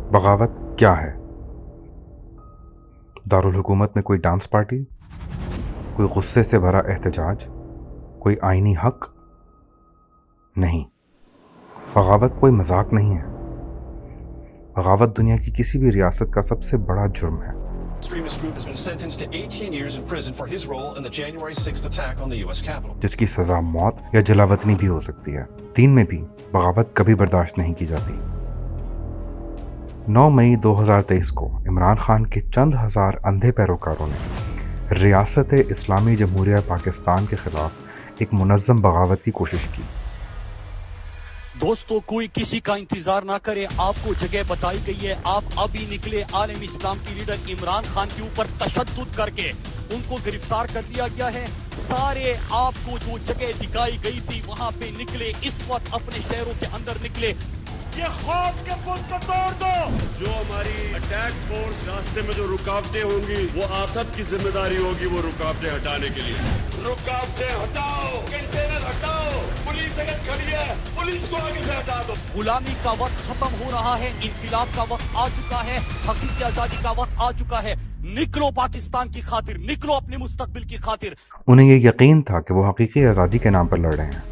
बगावत क्या है? दारुल हुकूमत में कोई डांस पार्टी, कोई गुस्से से भरा एहतजाज, कोई आईनी हक? नहीं, बगावत कोई मजाक नहीं है। बगावत दुनिया की किसी भी रियासत का सबसे बड़ा जुर्म है। जिसकी सजा मौत या जलावतनी भी हो सकती है। दीन में भी बगावत कभी बर्दाश्त नहीं की जाती। 9 मई 2023 को इमरान खान के चंद हजार अंधे पैरोकारों ने रियासत इस्लामी जमहूरिया पाकिस्तान के खिलाफ एक मुनज़्ज़म बगावत की कोशिश की। दोस्तों, कोई किसी का इंतजार ना करे, आपको जगह बताई गई है। आप अभी निकले। आलम इस्लाम की लीडर इमरान खान के ऊपर तशद्दुद करके उनको गिरफ्तार कर लिया गया है। सारे आपको जो जगह दिखाई गई थी वहां पे निकले, इस वक्त अपने शहरों के अंदर निकले। ये खौफ के पुल को तोड़ दो। जो हमारी अटैक फोर्स रास्ते में जो रुकावटें होंगी, वो आतत की जिम्मेदारी होगी वो रुकावटें हटाने के लिए। रुकावटें हटाओ, कंटेनर हटाओ, पुलिस अगर खड़ी है पुलिस को आगे से हटा दो। गुलामी का वक्त खत्म हो रहा है, इनकलाब का वक्त आ चुका है, हकीकी आजादी का वक्त आ चुका है। निकलो पाकिस्तान की खातिर, निकलो अपने मुस्तकबिल की खातिर। उन्हें ये यकीन था कि वो हकीकी आज़ादी के नाम पर लड़ रहे हैं।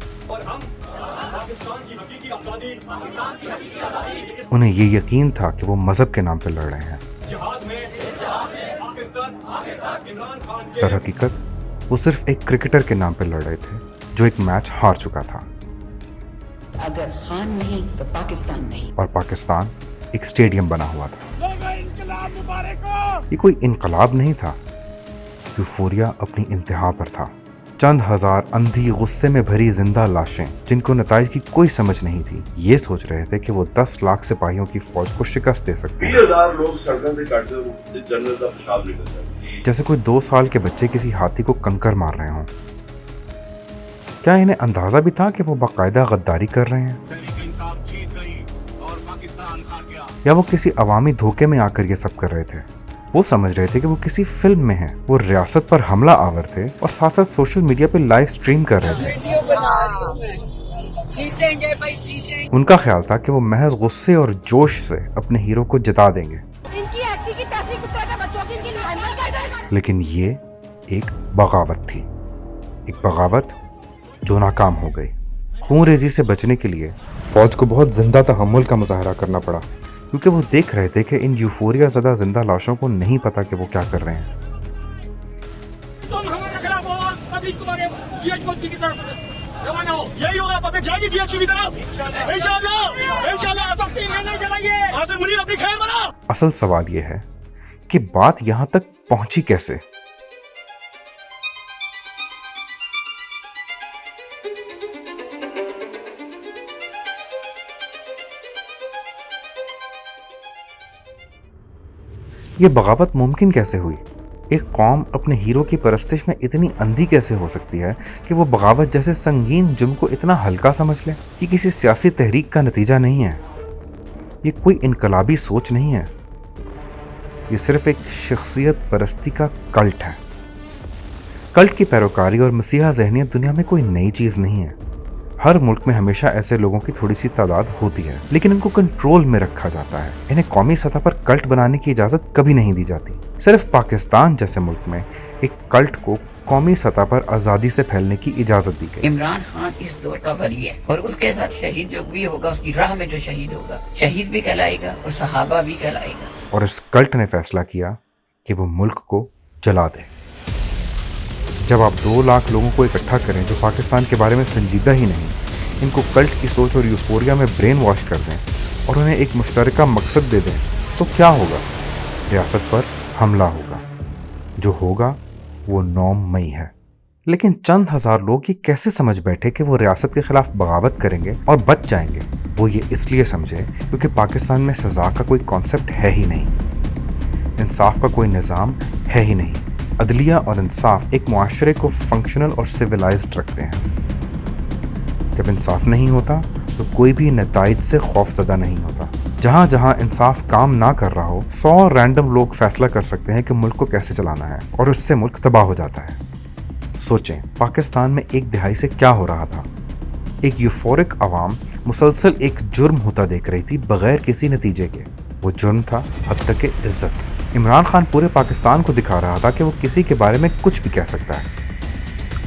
उन्हें ये यकीन था कि वो मजहब के नाम पर लड़ रहे हैं। दर हकीकत वो सिर्फ एक क्रिकेटर के नाम पर लड़ रहे थे जो एक मैच हार चुका था। अगर खान नहीं तो पाकिस्तान नहीं। और पाकिस्तान एक स्टेडियम बना हुआ था। ये कोई इनकलाब नहीं था। यूफोरिया अपनी इंतहा पर था। चंद हजार अंधी गुस्से में भरी जिंदा लाशें जिनको नताइज की कोई समझ नहीं थी, ये सोच रहे थे कि वो 10 लाख सिपाहियों की फौज को शिकस्त दे सकते हैं। 20,000 लोग सड़कों पे काटते जनरल का पेशाब निकलता है। जैसे कोई 2 साल के बच्चे किसी हाथी को कंकर मार रहे हों। क्या इन्हें अंदाजा भी था कि वो बाकायदा गद्दारी कर रहे हैं, या वो किसी अवामी धोखे में आकर ये सब कर रहे थे? वो समझ रहे थे कि वो किसी फिल्म में हैं। वो रियासत पर हमला आवर थे और साथ साथ सोशल मीडिया पे लाइव स्ट्रीम कर रहे थे। जीतेंगे भाई, जीतेंगे। उनका ख्याल था कि वो महज गुस्से और जोश से अपने हीरो को जिता देंगे। इनकी ऐसी की तैसी कुत्ते के बच्चों की इनकी लाइनमैन कर देगा। लेकिन ये एक बगावत थी, एक बगावत जो नाकाम हो गई। खून रेजी से बचने के लिए फौज को बहुत जिंदा तहम्मुल का मुजाहरा करना पड़ा, क्योंकि वो देख रहे थे कि इन यूफोरिया ज़दा जिंदा लाशों को नहीं पता कि वो क्या कर रहे हैं। तुम हमारे खिलाफ हो, पब्लिक तुम्हारे जीएचओसी की तरफ रवाना हो। यही होगा, पब्लिक जाएगी जीएचओसी की तरफ। इंशाल्लाह आ सकती है, नहीं जलाइए। आसिफ मुनीर अपनी खैर बना। असल सवाल ये है कि बात यहाँ तक पहुंची कैसे। ये बगावत मुमकिन कैसे हुई? एक कौम अपने हीरो की परस्तिश में इतनी अंधी कैसे हो सकती है कि वो बगावत जैसे संगीन जुर्म को इतना हल्का समझ ले? ये किसी सियासी तहरीक का नतीजा नहीं है, ये कोई इनकलाबी सोच नहीं है, ये सिर्फ एक शख्सियत परस्ती का कल्ट है। कल्ट की पैरोकारी और मसीहा ज़हनियत दुनिया में कोई नई चीज़ नहीं है। हर मुल्क में हमेशा ऐसे लोगों की थोड़ी सी तादाद होती है, लेकिन इनको कंट्रोल में रखा जाता है। इन्हें कौमी सतह पर कल्ट बनाने की इजाज़त कभी नहीं दी जाती। सिर्फ पाकिस्तान जैसे मुल्क में एक कल्ट को कौमी सतह पर आज़ादी से फैलने की इजाज़त दी गई। इमरान खान इस दौर का वली है और उसके साथ शहीद जो भी होगा, उसकी राह में जो शहीद होगा, शहीद भी कहलाएगा और सहाबा भी कहलाएगा। और इस कल्ट ने फैसला किया कि वो मुल्क को जला दे। जब आप 2 लाख लोगों को इकट्ठा करें जो पाकिस्तान के बारे में संजीदा ही नहीं, इनको कल्ट की सोच और यूफोरिया में ब्रेन वॉश कर दें और उन्हें एक मुश्तरका मकसद दे दें, तो क्या होगा? रियासत पर हमला होगा। जो होगा वो 9 मई है। लेकिन चंद हजार लोग ये कैसे समझ बैठे कि वो रियासत के खिलाफ बगावत करेंगे और बच जाएंगे? वो ये इसलिए समझे क्योंकि पाकिस्तान में सज़ा का कोई कॉन्सेप्ट है ही नहीं, इंसाफ का कोई निज़ाम है ही नहीं। अदलिया और इंसाफ एक मुआशरे को फंक्शनल और सिविलाइज्ड रखते हैं। जब इंसाफ नहीं होता तो कोई भी नताइज से खौफज़दा नहीं होता। जहाँ जहाँ इंसाफ काम ना कर रहा हो, 100 रैंडम लोग फैसला कर सकते हैं कि मुल्क को कैसे चलाना है, और उससे मुल्क तबाह हो जाता है। सोचें, पाकिस्तान में एक दिहाई से क्या हो रहा था। एक यूफोरिक अवाम मुसलसल एक जुर्म होता देख रही थी बगैर किसी नतीजे के। वो जुर्म था हद तक इज्जत। इमरान खान पूरे पाकिस्तान को दिखा रहा था कि वो किसी के बारे में कुछ भी कह सकता है,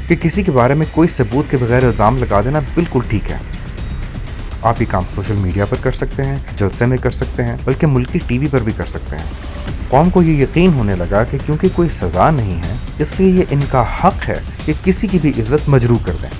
कि किसी के बारे में कोई सबूत के बगैर इल्ज़ाम लगा देना बिल्कुल ठीक है। आप ये काम सोशल मीडिया पर कर सकते हैं, जलसे में कर सकते हैं, बल्कि मुल्क की टीवी पर भी कर सकते हैं। कौम को ये यकीन होने लगा कि क्योंकि कोई सज़ा नहीं है इसलिए ये इनका हक है कि किसी की भी इज्जत मजरूह कर दें।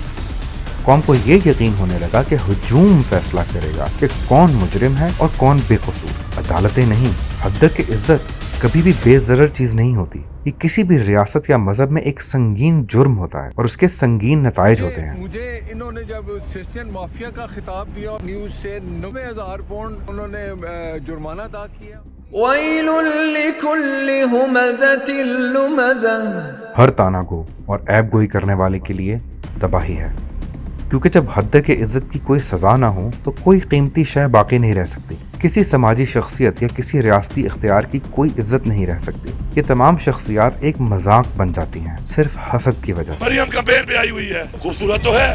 कौम को ये यकीन होने लगा कि हुजूम फैसला करेगा कि कौन मुजरिम है और कौन बेकसूर। अदालतें नहीं, हद की इज्जत कभी भी बेज़रर चीज़ नहीं होती। ये किसी भी रियासत या मजहब में एक संगीन जुर्म होता है और उसके संगीन नताइज होते हैं। मुझे इन्होंने जब क्रिश्चियन माफिया का खिताब दिया, न्यूज़ से 90,000 पाउंड उन्होंने जुर्माना अदा किया। हर तानागो और ऐब गोई करने वाले के लिए तबाही है, क्योंकि जब हद के इज्जत की कोई सज़ा ना हो तो कोई कीमती शय बाकी नहीं रह सकती। किसी समाजी शख्सियत या किसी रियासती इख्तियार की कोई इज्जत नहीं रह सकती। ये तमाम शख्सियात एक मजाक बन जाती हैं सिर्फ हसद की वजह से। मरियम का पैर पे आई हुई है, खूबसूरत तो है।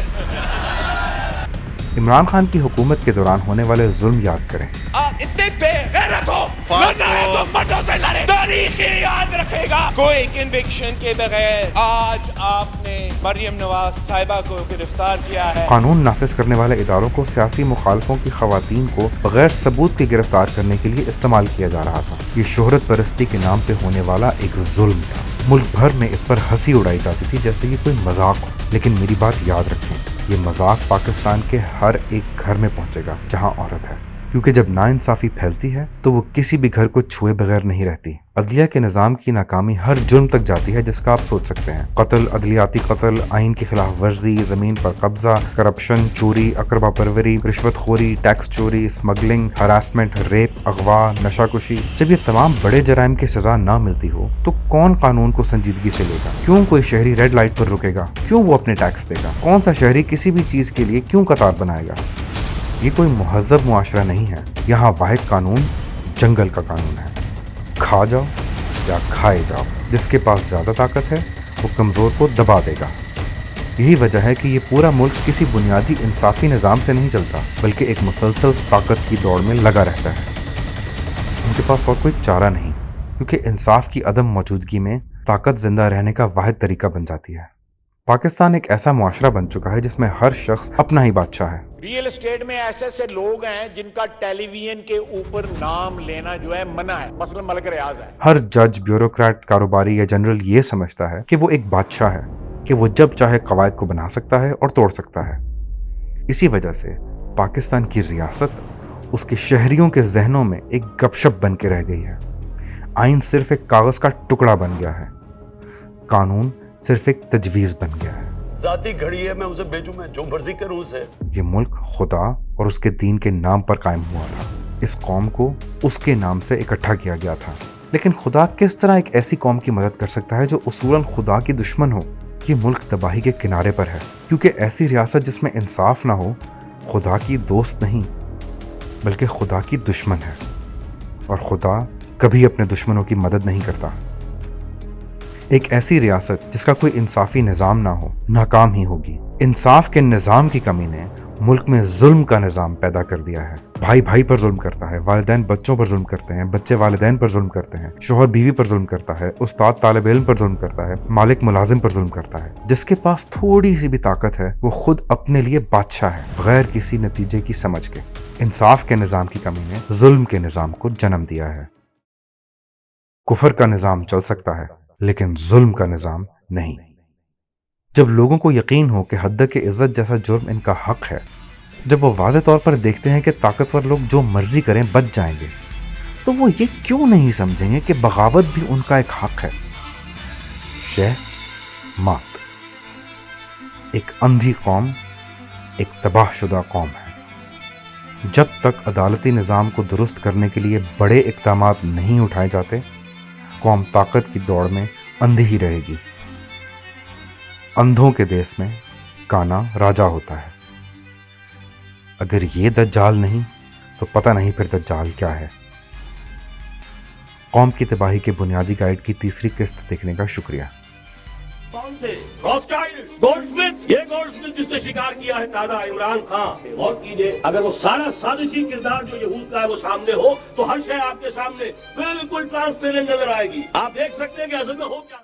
इमरान खान की हुकूमत के दौरान होने वाले जुल्म याद करें। आप इतने बेगैरत हो, लड़ना है तो मर्दों से लड़े। तारीख ये याद रखेगा, कोई कन्विक्शन के बगैर आज आपने मरियम नवाज साहिबा को गिरफ्तार किया है। कानून नाफिज करने वाले इदारों को सियासी मुखालफों की खवातीन को बगैर सबूत के गिरफ्तार करने के लिए इस्तेमाल किया जा रहा था। ये शोहरत परस्ती के नाम पे होने वाला एक जुल्म था। मुल्क भर में इस पर हंसी उड़ाई जाती थी जैसे ये कोई मजाक हो। लेकिन मेरी बात याद रखें, ये मजाक पाकिस्तान के हर एक घर में पहुंचेगा जहां औरत है, क्योंकि जब नाइंसाफी फैलती है तो वो किसी भी घर को छुए बगैर नहीं रहती। अदलिया के निज़ाम की नाकामी हर जुर्म तक जाती है जिसका आप सोच सकते हैं। कत्ल, अदलियाती कत्ल, आइन की खिलाफ वर्जी, ज़मीन पर कब्जा, करप्शन, चोरी, अकरबा परवरी, रिश्वतखोरी, टैक्स चोरी, स्मगलिंग, हरासमेंट, रेप, अगवा, नशाकुशी। जब ये तमाम बड़े जराइम की सज़ा ना मिलती हो तो कौन कानून को संजीदगी से लेगा? क्यों कोई शहरी रेड लाइट पर रुकेगा? क्यों वो अपने टैक्स देगा? कौन सा शहरी किसी भी चीज़ के लिए क्यों कतार बनाएगा? ये कोई मुहज़्ज़ब मुआशरा नहीं है। यहाँ वाहिद कानून जंगल का कानून है। खा जाओ या खाए जाओ, जिसके पास ज़्यादा ताकत है वो कमज़ोर को दबा देगा। यही वजह है कि ये पूरा मुल्क किसी बुनियादी इंसाफी निज़ाम से नहीं चलता, बल्कि एक मुसलसल ताकत की दौड़ में लगा रहता है। उनके पास और कोई चारा नहीं, क्योंकि इंसाफ की अदम मौजूदगी में ताकत जिंदा रहने का वाहिद तरीका बन जाती है। पाकिस्तान एक ऐसा मुआशरा बन चुका है जिसमें हर शख्स अपना ही बादशाह है। रियल एस्टेट में ऐसे ऐसे लोग हैं जिनका टेलीविजन के ऊपर नाम लेना जो है मना है, मसलन मलिक रियाज है। हर जज, ब्यूरोक्रेट, कारोबारी या जनरल ये समझता है कि वो एक बादशाह है, कि वो जब चाहे कवायद को बना सकता है और तोड़ सकता है। इसी वजह से पाकिस्तान की रियासत उसके शहरियों के जहनों में एक गपशप बन के रह गई है। आइन सिर्फ एक कागज का टुकड़ा बन गया है, कानून सिर्फ एक तजवीज़ बन गया है। जाती घड़ी है, मैं उसे बेचूं, मैं जो मर्जी करूं उसे। ये मुल्क खुदा और उसके दीन के नाम पर कायम हुआ था। इस कौम को उसके नाम से इकट्ठा किया गया था। लेकिन खुदा किस तरह एक ऐसी कौम की मदद कर सकता है जो उसूलन खुदा की दुश्मन हो? ये मुल्क तबाही के किनारे पर है, क्योंकि ऐसी रियासत जिसमें इंसाफ ना हो खुदा की दोस्त नहीं बल्कि खुदा की दुश्मन है, और खुदा कभी अपने दुश्मनों की मदद नहीं करता। एक ऐसी रियासत जिसका कोई इंसाफी निज़ाम ना हो नाकाम ही होगी। इंसाफ के निज़ाम की कमी ने मुल्क में जुल्म का निज़ाम पैदा कर दिया है। भाई भाई पर जुल्म करता है, वालिदैन बच्चों पर जुल्म करते हैं, बच्चे वालिदैन पर जुल्म करते हैं, शोहर बीवी पर जुल्म करता है, उस्ताद तालिब इल्म पर जुल्म करता है, मालिक मुलाजिम पर जुल्म करता है। जिसके पास थोड़ी सी भी ताकत है वो खुद अपने लिए बादशाह है, बगैर किसी नतीजे की समझ के। इंसाफ के निज़ाम की कमी ने जुल्म के निज़ाम को जन्म दिया है। कुफर का निज़ाम चल सकता है लेकिन जुल्म का निज़ाम नहीं। जब लोगों को यकीन हो कि हद के इज्जत जैसा जुर्म इनका हक है, जब वो वाज़े तौर पर देखते हैं कि ताकतवर लोग जो मर्जी करें बच जाएंगे, तो वो ये क्यों नहीं समझेंगे कि बगावत भी उनका एक हक है। शह मात, एक अंधी कौम, एक तबाहशुदा कौम है। जब तक अदालती निज़ाम को दुरुस्त करने के लिए बड़े इक़दामात नहीं उठाए जाते, कौम ताकत की दौड़ में अंधी ही रहेगी। अंधों के देश में काना राजा होता है। अगर ये दज्जाल नहीं तो पता नहीं फिर दज्जाल क्या है। कौम की तबाही के बुनियादी गाइड की तीसरी किस्त देखने का शुक्रिया। कौन थे? Rothschild, Goldsmith. ये गोल्डस्मिथ जिसने शिकार किया है दादा इमरान खान। और कीजिए, अगर वो सारा साजिशी किरदार जो यहूद का है वो सामने हो तो हर शय आपके सामने बिल्कुल ट्रांसपेरेंट नजर आएगी। आप देख सकते हैं कि असल में हो क्या।